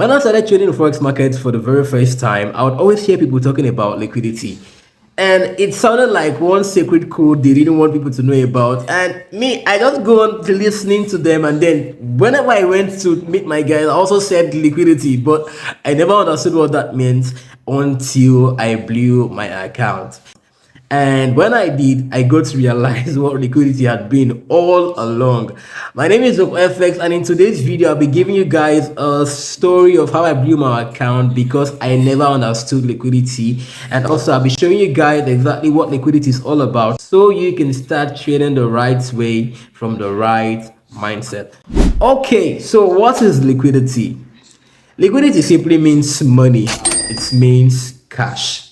When I started trading the forex market for the very first time, I would always hear people talking about liquidity. And it sounded like one secret code they didn't want people to know about. And me, I just go on to listening to them. And then whenever I went to meet my guys, I also said liquidity, but I never understood what that meant until I blew my account. And when I did, I got to realize what liquidity had been all along. My name is FX, and in today's video, I'll be giving you guys a story of how I blew my account because I never understood liquidity. And also, I'll be showing you guys exactly what liquidity is all about so you can start trading the right way from the right mindset. Okay, so what is liquidity? Liquidity simply means money, it means cash.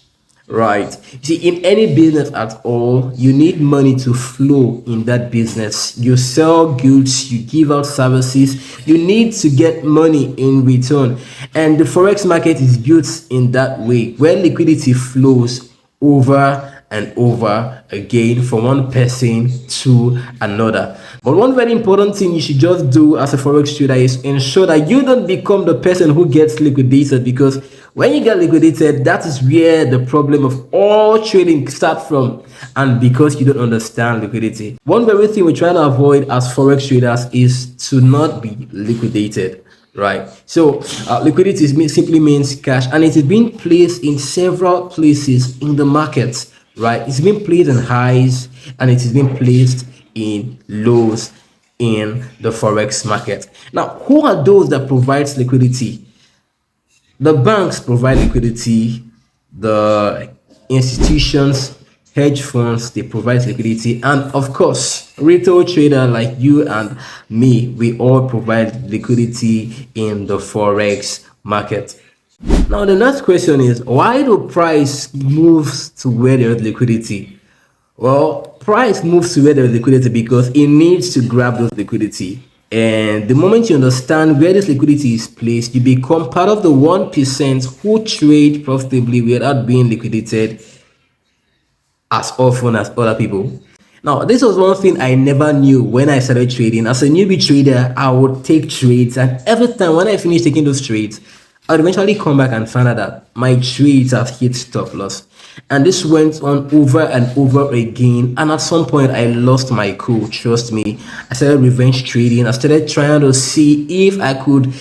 Right. See, in any business at all, you need money to flow in that business. You sell goods, you give out services, you need to get money in return. And the forex market is built in that way, where liquidity flows over and over again from one person to another. But one very important thing you should just do as a forex trader is ensure that you don't become the person who gets liquidated, because when you get liquidated, that is where the problem of all trading starts from, and because you don't understand liquidity. One very thing we're trying to avoid as forex traders is to not be liquidated. Right, so liquidity simply means cash, and it is being placed in several places in the market. Right, it's been placed in highs and it is being placed in lows in the forex market. Now, who are those that provides liquidity? The banks provide liquidity, the institutions, hedge funds, they provide liquidity, and of course, retail trader like you and me, we all provide liquidity in the forex market. Now, the next question is, why do price moves to where there is liquidity? Well, price moves to where there is liquidity because it needs to grab those liquidity. And the moment you understand where this liquidity is placed, you become part of the 1% who trade profitably without being liquidated as often as other people. Now, this was one thing I never knew when I started trading. As a newbie trader, I would take trades, and every time when I finish taking those trades, I would eventually come back and find out that my trades have hit stop loss. And this went on over and over again. And at some point, I lost my cool. Trust me. I started revenge trading. I started trying to see if I could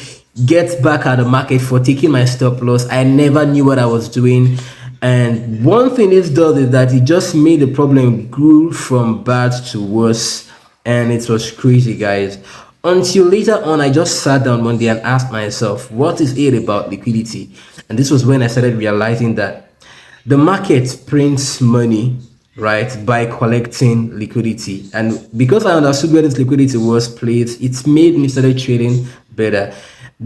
get back at the market for taking my stop loss. I never knew what I was doing. And one thing this does is that it just made the problem grew from bad to worse. And it was crazy, guys. Until later on, I just sat down one day and asked myself, what is it about liquidity? And this was when I started realizing that the market prints money, right, by collecting liquidity. And because I understood where this liquidity was placed, it made me start trading better.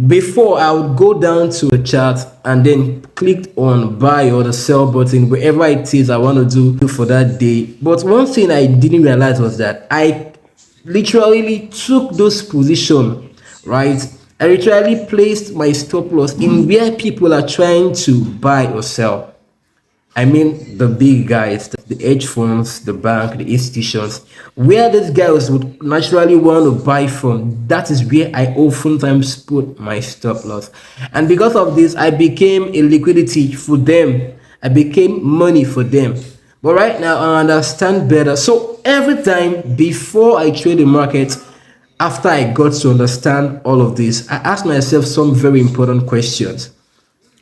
Before, I would go down to the chart and then click on buy or the sell button, wherever it is I want to do for that day. But one thing I didn't realize was that I literally took those position, right? I literally placed my stop loss in where people are trying to buy or sell. I mean the big guys, the hedge funds, the bank, the institutions, where these guys would naturally want to buy from. That is where I oftentimes put my stop loss. And because of this, I became a liquidity for them. I became money for them. But right now, I understand better. So every time before I trade the market, after I got to understand all of this, I asked myself some very important questions.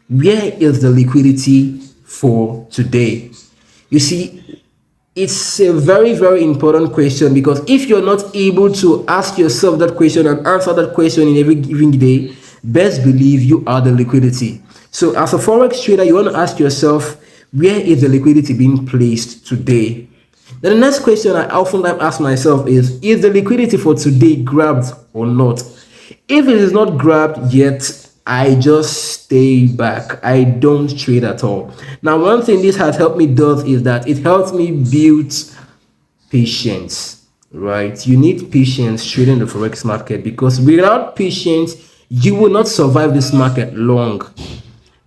Where is the liquidity for today? You see, it's a very, very important question, because if you're not able to ask yourself that question and answer that question in every given day, best believe you are the liquidity. So as a forex trader, you want to ask yourself, where is the liquidity being placed today? Then the next question I often ask myself is the liquidity for today grabbed or not? If it is not grabbed yet, I just stay back. I don't trade at all. Now, one thing this has helped me do is that it helps me build patience, right? You need patience trading the forex market, because without patience, you will not survive this market long.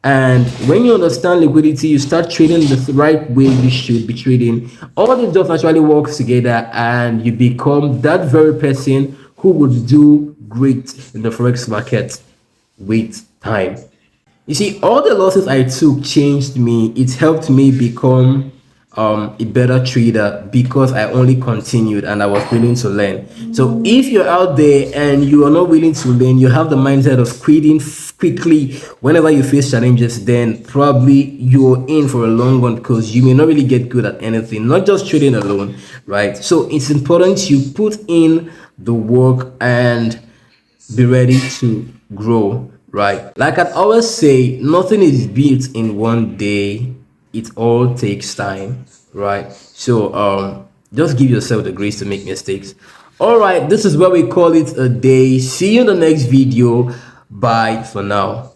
And when you understand liquidity, you start trading the right way you should be trading. All this stuff actually works together, and you become that very person who would do great in the forex market. with time. You see, all the losses I took changed me. It helped me become a better trader because I only continued and I was willing to learn. So if you're out there and you are not willing to learn, you have the mindset of quitting quickly whenever you face challenges, then probably you're in for a long one because you may not really get good at anything, not just trading alone, right? So it's important you put in the work and be ready to grow, right? Like I always say, nothing is built in one day. It all takes time, right? So just give yourself the grace to make mistakes. All right, this is where we call it a day. See you in the next video. Bye for now.